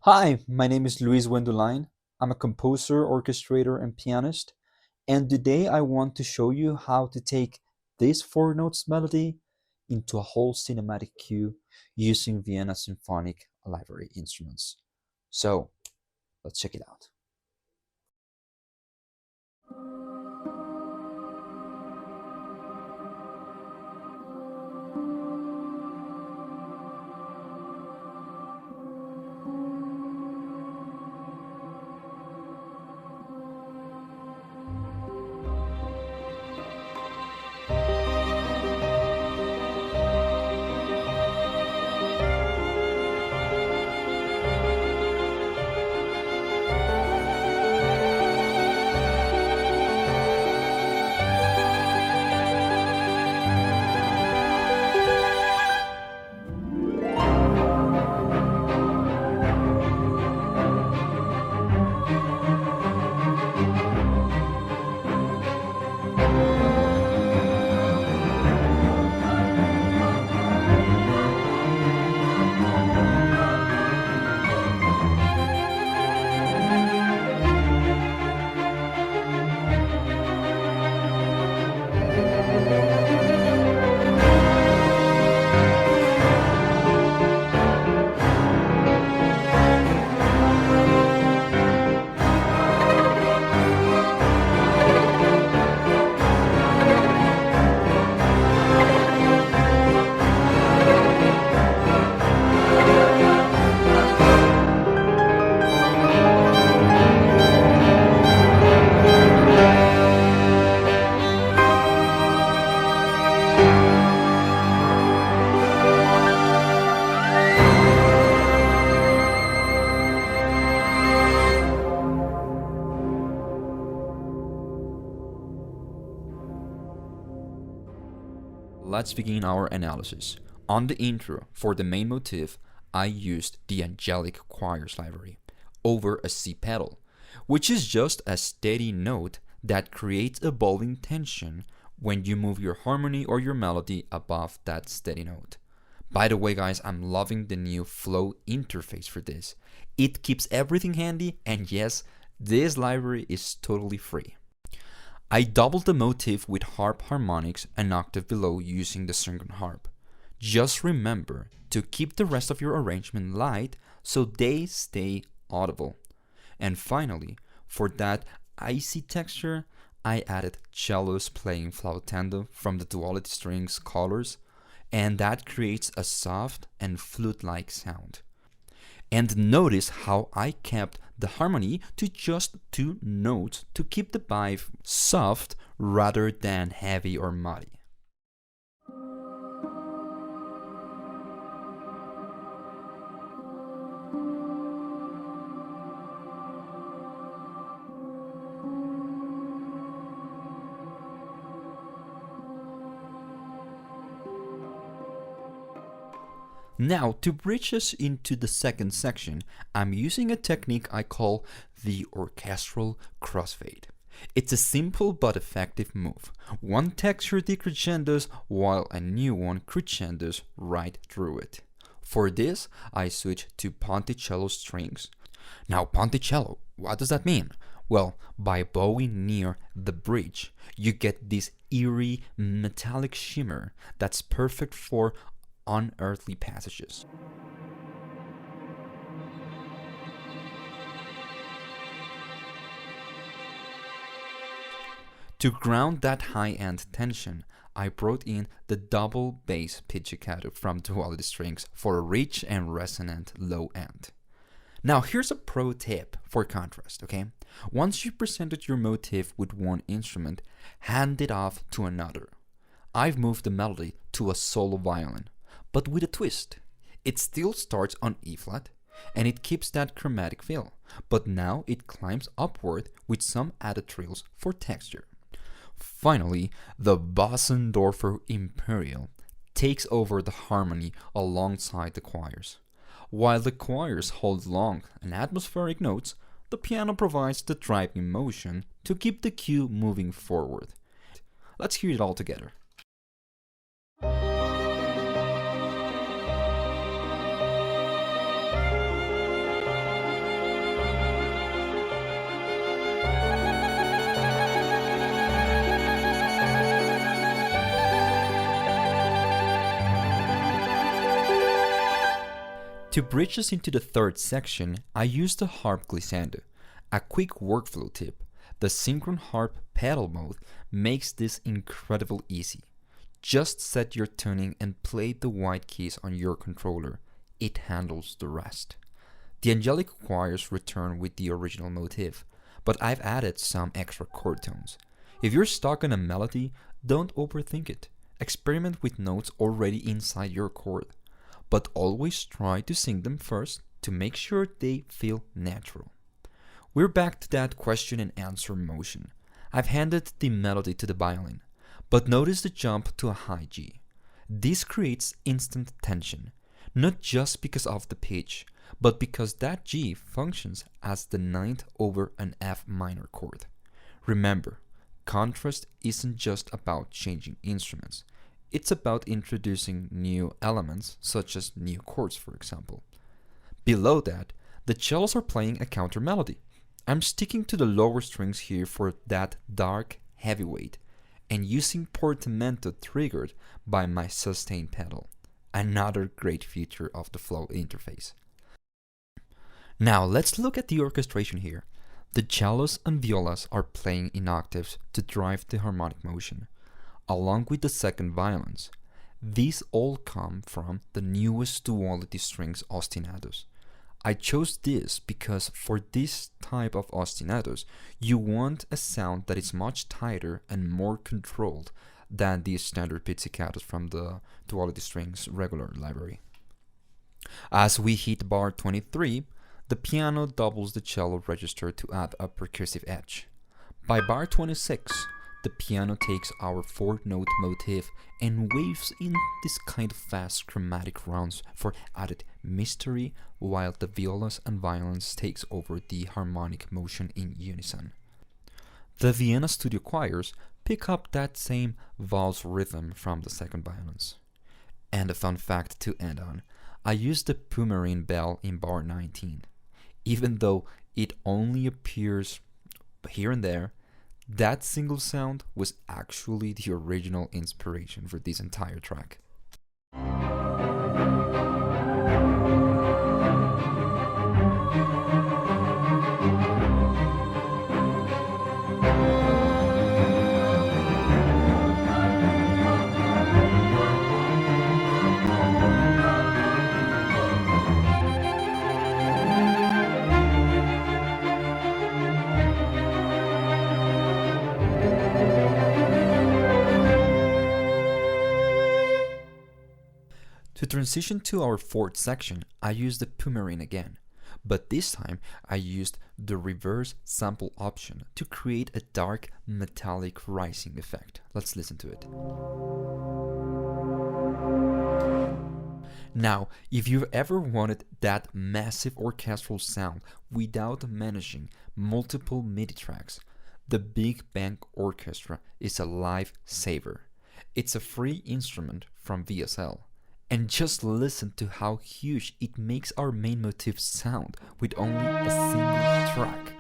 Hi, my name is Luis Wendulain. I'm a composer, orchestrator, and pianist, and today I want to show you how to take this four notes melody into a whole cinematic cue using Vienna Symphonic Library instruments. So, let's check it out. Let's begin our analysis. On the intro, for the main motif, I used the Angelic Choirs library over a C pedal, which is just a steady note that creates a building tension when you move your harmony or your melody above that steady note. By the way, guys, I'm loving the new flow interface for this. It keeps everything handy, and yes, this library is totally free. I doubled the motif with harp harmonics an octave below using the second harp. Just remember to keep the rest of your arrangement light so they stay audible. And finally, for that icy texture, I added cellos playing flautando from the duality strings colors, and that creates a soft and flute-like sound. And notice how I kept the harmony to just two notes to keep the vibe soft rather than heavy or muddy. Now, to bridge us into the second section, I'm using a technique I call the orchestral crossfade. It's a simple but effective move. One texture decrescendos while a new one crescendos right through it. For this, I switch to ponticello strings. Now, ponticello, what does that mean? Well, by bowing near the bridge, you get this eerie metallic shimmer that's perfect for unearthly passages. To ground that high-end tension, I brought in the double bass pizzicato from duality strings for a rich and resonant low end. Now here's a pro tip for contrast, okay? Once you presented your motif with one instrument, hand it off to another. I've moved the melody to a solo violin, but with a twist. It still starts on E flat, and it keeps that chromatic feel, but now it climbs upward with some added trills for texture. Finally, the Bösendorfer Imperial takes over the harmony alongside the choirs. While the choirs hold long and atmospheric notes, the piano provides the driving motion to keep the cue moving forward. Let's hear it all together. To bridge us into the third section, I used the harp glissando. A quick workflow tip: the synchron harp pedal mode makes this incredibly easy. Just set your tuning and play the white keys on your controller. It handles the rest. The angelic choirs return with the original motif, but I've added some extra chord tones. If you're stuck on a melody, don't overthink it. Experiment with notes already inside your chord, but always try to sing them first to make sure they feel natural. We're back to that question and answer motion. I've handed the melody to the violin, but notice the jump to a high G. This creates instant tension, not just because of the pitch, but because that G functions as the ninth over an F minor chord. Remember, contrast isn't just about changing instruments. It's about introducing new elements, such as new chords, for example. Below that, the cellos are playing a counter melody. I'm sticking to the lower strings here for that dark heavyweight, and using portamento triggered by my sustain pedal, another great feature of the flow interface. Now let's look at the orchestration here. The cellos and violas are playing in octaves to drive the harmonic motion, along with the second violins. These all come from the newest duality strings ostinatos. I chose this because for this type of ostinatos, you want a sound that is much tighter and more controlled than the standard pizzicatos from the duality strings regular library. As we hit bar 23, the piano doubles the cello register to add a percussive edge. By bar 26, the piano takes our four-note motif and waves in this kind of fast chromatic rounds for added mystery, while the violas and violins takes over the harmonic motion in unison. The Vienna studio choirs pick up that same valse rhythm from the second violins. And a fun fact to end on, I used the Pumarine bell in bar 19. Even though it only appears here and there, that single sound was actually the original inspiration for this entire track. To transition to our fourth section, I used the Pumarine again, but this time I used the reverse sample option to create a dark metallic rising effect. Let's listen to it. Now, if you've ever wanted that massive orchestral sound without managing multiple MIDI tracks, the Big Bang Orchestra is a lifesaver. It's a free instrument from VSL. And just listen to how huge it makes our main motif sound with only a single track.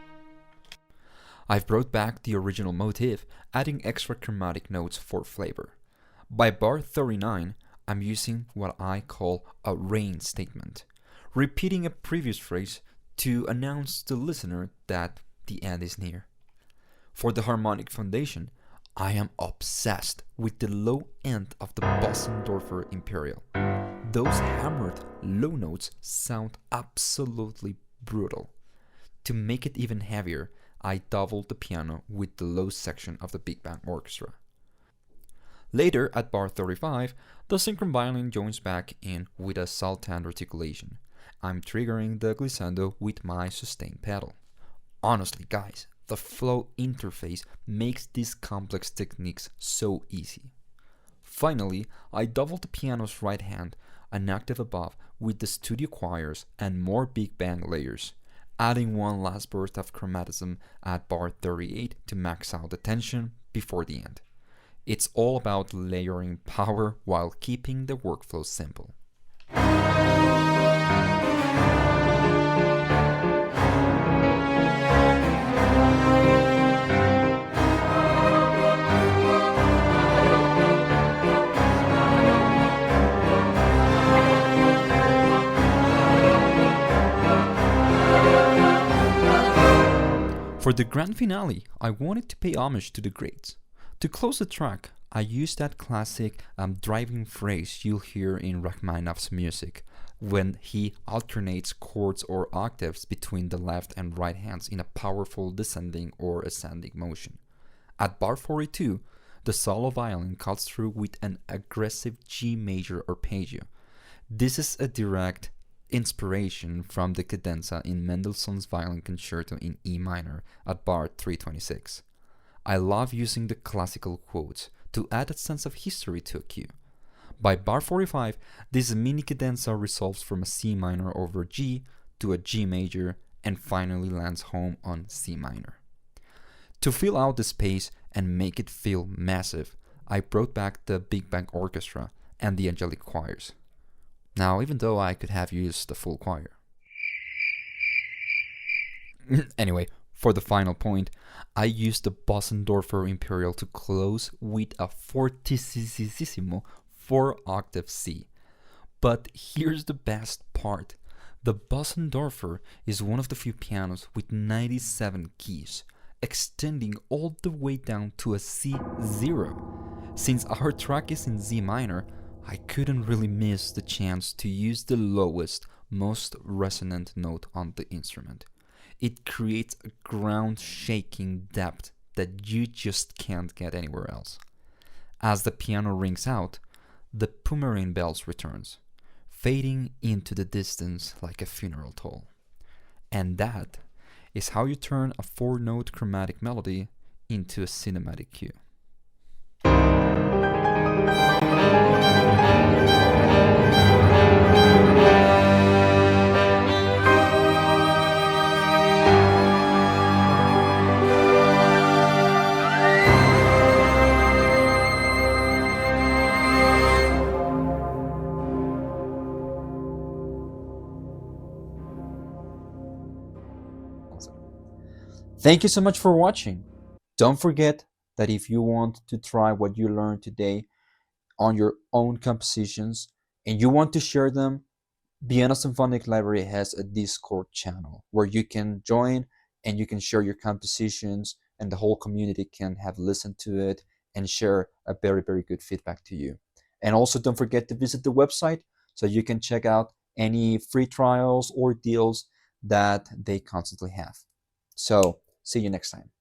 I've brought back the original motif, adding extra chromatic notes for flavor. By bar 39, I'm using what I call a rain statement, repeating a previous phrase to announce to the listener that the end is near. For the harmonic foundation, I am obsessed with the low end of the Bösendorfer Imperial. Those hammered low notes sound absolutely brutal. To make it even heavier, I doubled the piano with the low section of the Big Bang Orchestra. Later, at bar 35, the synchron violin joins back in with a saltand articulation. I'm triggering the glissando with my sustain pedal. Honestly, guys, the flow interface makes these complex techniques so easy. Finally, I doubled the piano's right hand an octave above with the studio choirs and more Big Bang layers, adding one last burst of chromatism at bar 38 to max out the tension before the end. It's all about layering power while keeping the workflow simple. For the grand finale, I wanted to pay homage to the greats. To close the track, I used that classic driving phrase you'll hear in Rachmaninoff's music when he alternates chords or octaves between the left and right hands in a powerful descending or ascending motion. At bar 42, the solo violin cuts through with an aggressive G major arpeggio. This is a direct inspiration from the cadenza in Mendelssohn's Violin Concerto in E minor at bar 326. I love using the classical quotes to add a sense of history to a cue. By bar 45, this mini cadenza resolves from a C minor over G to a G major and finally lands home on C minor. To fill out the space and make it feel massive, I brought back the Big Bang Orchestra and the angelic choirs. Now, even though I could have used the full choir. Anyway, for the final point, I used the Bösendorfer Imperial to close with a fortissimo 4-octave C. But here's the best part. The Bösendorfer is one of the few pianos with 97 keys, extending all the way down to a C0. Since our track is in Z minor, I couldn't really miss the chance to use the lowest, most resonant note on the instrument. It creates a ground-shaking depth that you just can't get anywhere else. As the piano rings out, the Pomeranian bells returns, fading into the distance like a funeral toll. And that is how you turn a 4-note chromatic melody into a cinematic cue. Thank you so much for watching. Don't forget that if you want to try what you learned today on your own compositions and you want to share them, Vienna Symphonic Library has a Discord channel where you can join and you can share your compositions and the whole community can have listened to it and share a very, very good feedback to you. And also don't forget to visit the website so you can check out any free trials or deals that they constantly have. So, see you next time.